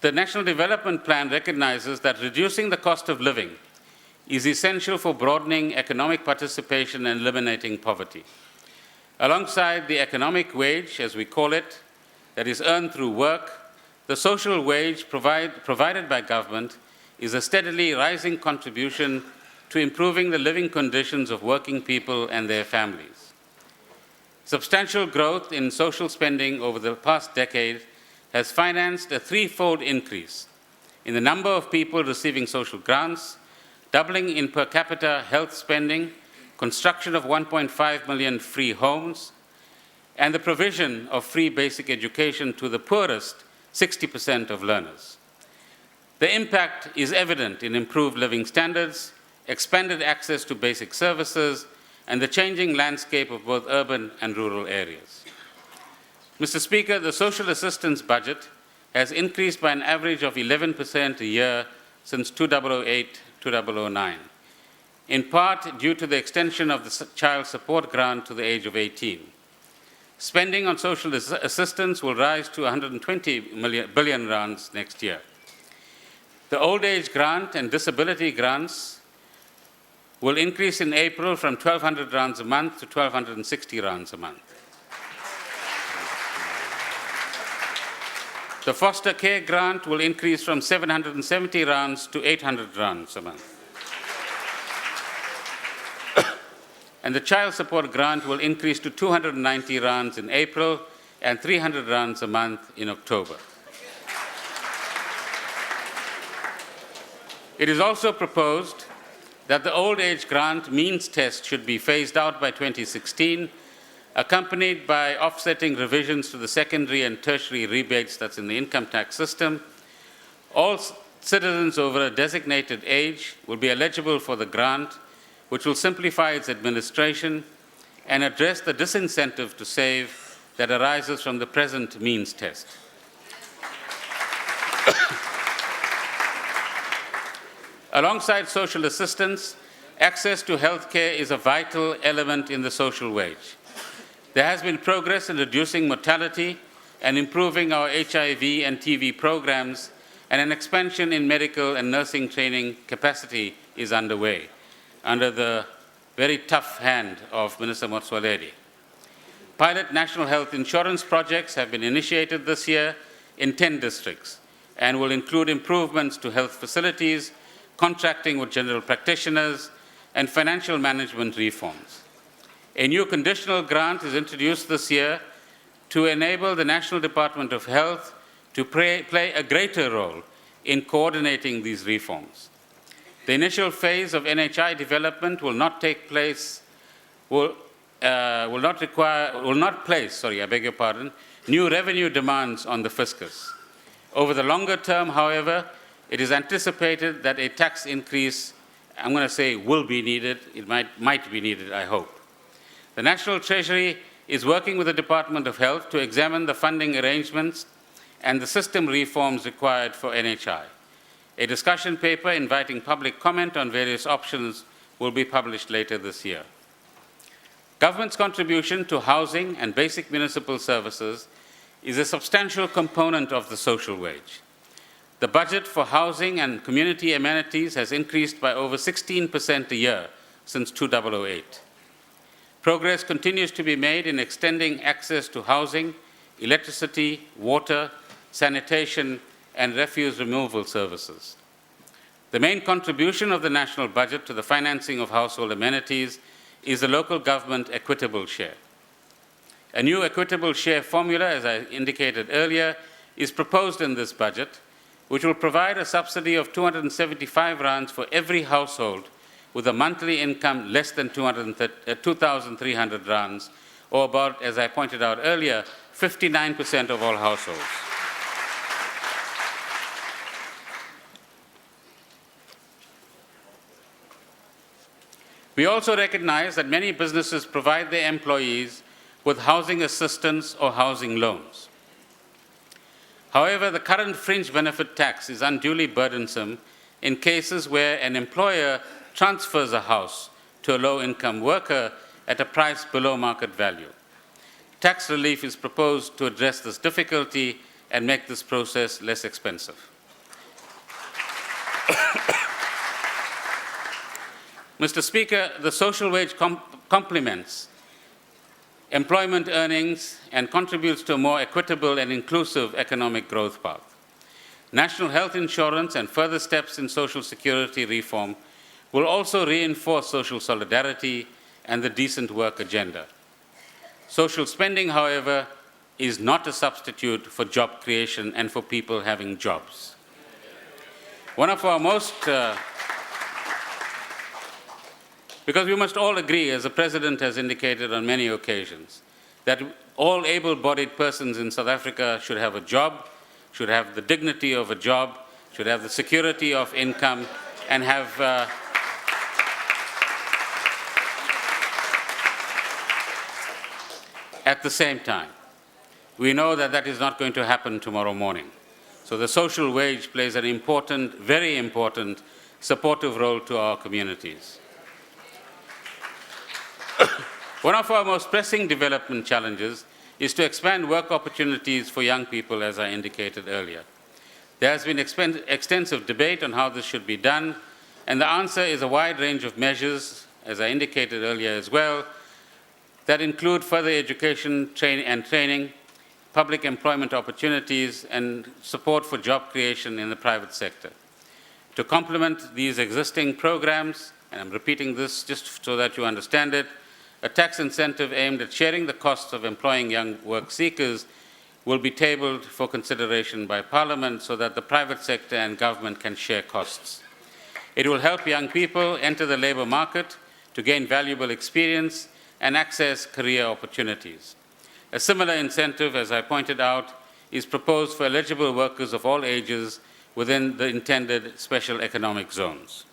The National Development Plan recognizes that reducing the cost of living is essential for broadening economic participation and eliminating poverty. Alongside the economic wage, as we call it, that is earned through work, the social wage provided by government is a steadily rising contribution to improving the living conditions of working people and their families. Substantial growth in social spending over the past decade has financed a threefold increase in the number of people receiving social grants, doubling in per capita health spending, construction of 1.5 million free homes, and the provision of free basic education to the poorest 60% of learners. The impact is evident in improved living standards, expanded access to basic services, and the changing landscape of both urban and rural areas. Mr. Speaker, the social assistance budget has increased by an average of 11% a year since 2008-2009, in part due to the extension of the child support grant to the age of 18. Spending on social assistance will rise to 120 billion rands next year. The old age grant and disability grants will increase in April from 1,200 rands a month to 1,260 rands a month. The foster care grant will increase from 770 rands to 800 rands a month. And the child support grant will increase to 290 rands in April and 300 rands a month in October. It is also proposed that the old age grant means test should be phased out by 2016, accompanied by offsetting revisions to the secondary and tertiary rebates that's in the income tax system. All citizens over a designated age will be eligible for the grant, which will simplify its administration and address the disincentive to save that arises from the present means test. Alongside social assistance, access to health care is a vital element in the social wage. There has been progress in reducing mortality and improving our HIV and TB programs, and an expansion in medical and nursing training capacity is underway under the very tough hand of Minister Motsoaledi. Pilot national health insurance projects have been initiated this year in 10 districts and will include improvements to health facilities, contracting with general practitioners, and financial management reforms. A new conditional grant is introduced this year to enable the National Department of Health to play a greater role in coordinating these reforms. The initial phase of NHI development will not place new revenue demands on the fiscus. Over the longer term, however, it is anticipated that a tax increase, I'm going to say will be needed, it might be needed, I hope. The National Treasury is working with the Department of Health to examine the funding arrangements and the system reforms required for NHI. A discussion paper inviting public comment on various options will be published later this year. Government's contribution to housing and basic municipal services is a substantial component of the social wage. The budget for housing and community amenities has increased by over 16% a year since 2008. Progress continues to be made in extending access to housing, electricity, water, sanitation, and refuse removal services. The main contribution of the national budget to the financing of household amenities is the local government equitable share. A new equitable share formula, as I indicated earlier, is proposed in this budget, which will provide a subsidy of 275 rands for every household with a monthly income less than 2,300 rands, or about, as I pointed out earlier, 59% of all households. We also recognize that many businesses provide their employees with housing assistance or housing loans. However, the current fringe benefit tax is unduly burdensome in cases where an employer transfers a house to a low-income worker at a price below market value. Tax relief is proposed to address this difficulty and make this process less expensive. Mr. Speaker, the social wage complements employment earnings and contributes to a more equitable and inclusive economic growth path. National health insurance and further steps in social security reform will also reinforce social solidarity and the decent work agenda. Social spending, however, is not a substitute for job creation and for people having jobs. One of our most because we must all agree, as the President has indicated on many occasions, that all able-bodied persons in South Africa should have a job, should have the dignity of a job, should have the security of income, and have at the same time. We know that that is not going to happen tomorrow morning. So the social wage plays an important, very important, supportive role to our communities. One of our most pressing development challenges is to expand work opportunities for young people, as I indicated earlier. There has been extensive debate on how this should be done, and the answer is a wide range of measures, as I indicated earlier as well, that include further education and training, public employment opportunities, and support for job creation in the private sector. To complement these existing programs, and I'm repeating this just so that you understand it, a tax incentive aimed at sharing the costs of employing young work seekers will be tabled for consideration by Parliament so that the private sector and government can share costs. It will help young people enter the labour market to gain valuable experience and access career opportunities. A similar incentive, as I pointed out, is proposed for eligible workers of all ages within the intended special economic zones.